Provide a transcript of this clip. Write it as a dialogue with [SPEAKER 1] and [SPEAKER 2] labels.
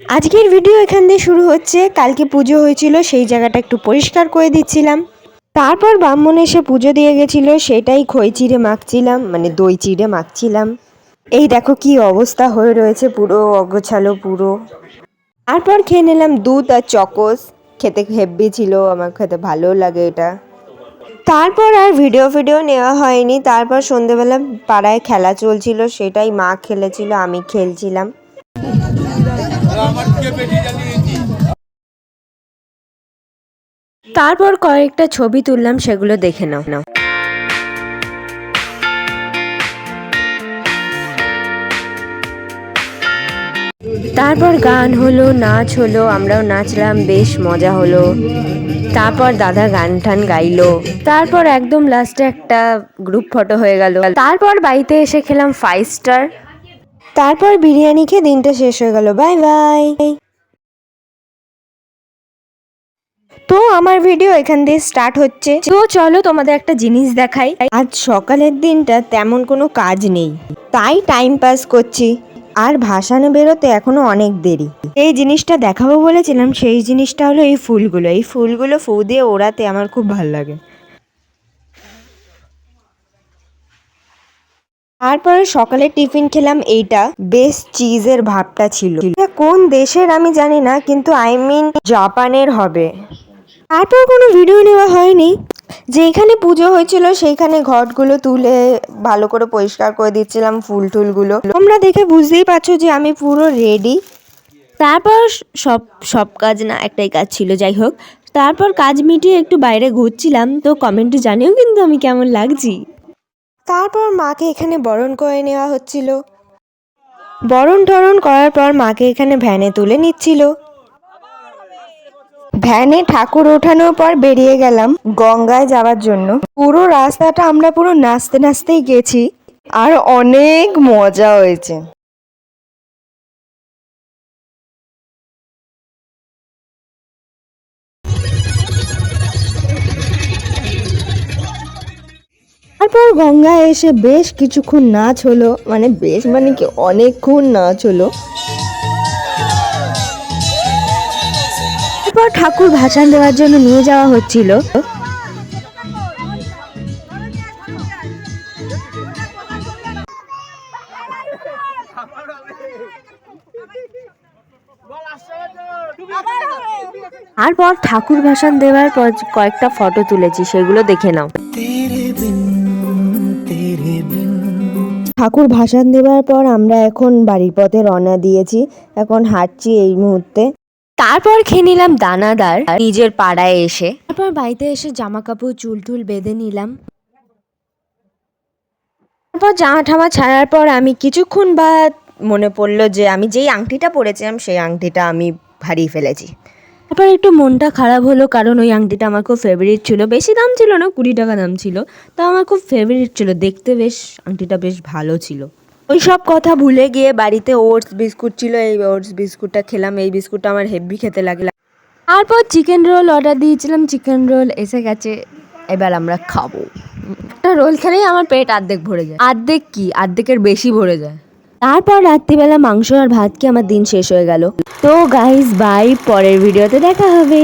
[SPEAKER 1] আজকের ভিডিও এখান দিয়ে শুরু হচ্ছে। কালকে পুজো হয়েছিল, সেই জায়গাটা একটু পরিষ্কার করে দিচ্ছিলাম। তারপর ব্রাহ্মণ এসে পুজো দিয়ে গেছিল, সেটাই খই চিড়ে মাখছিলাম, মানে দই চিড়ে মাখছিলাম। এই দেখো কি অবস্থা হয়ে রয়েছে, পুরো অগোছালো পুরো। তারপর খেয়ে নিলাম দুধ আর চকোস, খেতে হেব্বি ছিল, আমার খেতে ভালো লাগে এটা। তারপর আর ভিডিও নেওয়া হয়নি। তারপর সন্ধেবেলা পাড়ায় খেলা চলছিল, সেটাই মা খেলেছিল, আমি খেলছিলাম। তারপর কয়েকটা ছবি তুললাম, সেগুলো দেখে নাও। তারপর গান হলো, নাচ হলো, আমরাও নাচলাম, বেশ মজা হলো। তারপর দাদা গান টান গাইলো। তারপর একদম লাস্টে একটা গ্রুপ ফটো হয়ে গেল। তারপর বাড়িতে এসে খেলাম 5 স্টার। তারপর বিরিয়ানি খেয়ে দিনটা শেষ হয়ে গেল। Bye bye. তো আমার ভিডিও এখান দিয়ে স্টার্ট হচ্ছে। তো চলো তোমাদের একটা জিনিস দেখাই। আজ সকালের দিনটা তেমন কোনো কাজ নেই, তাই টাইম পাস করছি। আর ভাসানে বেরোতে এখনো অনেক দেরি। এই জিনিসটা দেখাবো বলেছিলাম, সেই জিনিসটা হলো এই ফুলগুলো। এই ফুলগুলো ফু দিয়ে ওড়াতে আমার খুব ভালো লাগে। তারপরে সকালে টিফিন খেলাম এইটা, বেশ চিজের ভাবটা ছিল। এটা কোন দেশের আমি জানি না, কিন্তু জাপানের হবে। তারপর কোনো ভিডিও নেওয়া হয়নি। যেখানে পুজো হয়েছিল সেইখানে ঘটগুলো তুলে ভালো করে পরিষ্কার করে দিচ্ছিলাম, ফুল টুলগুলো। তোমরা দেখে বুঝতেই পারছো যে আমি পুরো রেডি। তারপর সব কাজ না, একটাই কাজ ছিল, যাই হোক। তারপর কাজ মিটিয়ে একটু বাইরে ঘুরছিলাম। তো কমেন্টে জানিও কিন্তু আমি কেমন লাগছি। তারপর মাকে এখানে বরণ করে নেওয়া হচ্ছিল। বরণ টরণ করার পর মাকে এখানে ভ্যানে তুলে নিচ্ছিল। ভ্যানে ঠাকুর ওঠানোর পর বেরিয়ে গেলাম গঙ্গায় যাওয়ার জন্য। পুরো রাস্তাটা আমরা পুরো নাচতে নাচতেই গেছি, আর অনেক মজা হয়েছে। তারপর গঙ্গায় এসে বেশ কিছুক্ষণ নাচ হলো, মানে কি অনেকক্ষণ নাচ হলো। তারপর ঠাকুর ভাসান দেওয়ার জন্য নিয়ে যাওয়া হচ্ছিল। তারপর ঠাকুর ভাসান দেওয়ার পর কয়েকটা ফটো তুলেছি, সেগুলো দেখে নাও। ঠাকুর ভাসান দেওয়ার পর আমরা এখন বাড়ির পথে রওনা দিয়েছি, এখন হাঁটছি এই মুহূর্তে। তারপর খেয়ে নিলাম দানাদার নিজের পাড়ায় এসে। তারপর বাড়িতে এসে জামা কাপড় চুল টুল বেঁধে নিলাম। তারপর জামা ঠামা ছাড়ার পর আমি কিছুক্ষণ বাদ মনে পড়লো যে আমি যেই আংটিটা পরেছিলাম সেই আংটিটা আমি হারিয়ে ফেলেছি। তারপর একটু মনটা খারাপ হলো, কারণ ওই আংটিটা আমার খুব ফেভারিট ছিল। বেশি দাম ছিল না, 20 টাকা দাম ছিল, তা আমার খুব ফেভারিট ছিল, দেখতে বেশ আংটিটা বেশ ভালো ছিল। ওই সব কথা ভুলে গিয়ে বাড়িতে ওটস বিস্কুট ছিল, এই ওটস বিস্কুটটা খেলাম। এই বিস্কুটটা আমার হেভি খেতে লাগলো। তারপর চিকেন রোল অর্ডার দিয়েছিলাম, চিকেন রোল এসে গেছে, এবার আমরা খাবো। রোল খেলেই আমার পেট অর্ধেক ভরে যায়, অর্ধেকের বেশি ভরে যায়। তারপর রাত্রিবেলা মাংস আর ভাত খেয়ে আমার দিন শেষ হয়ে গেল। তো গাইস বাই, পরের ভিডিওতে দেখা হবে।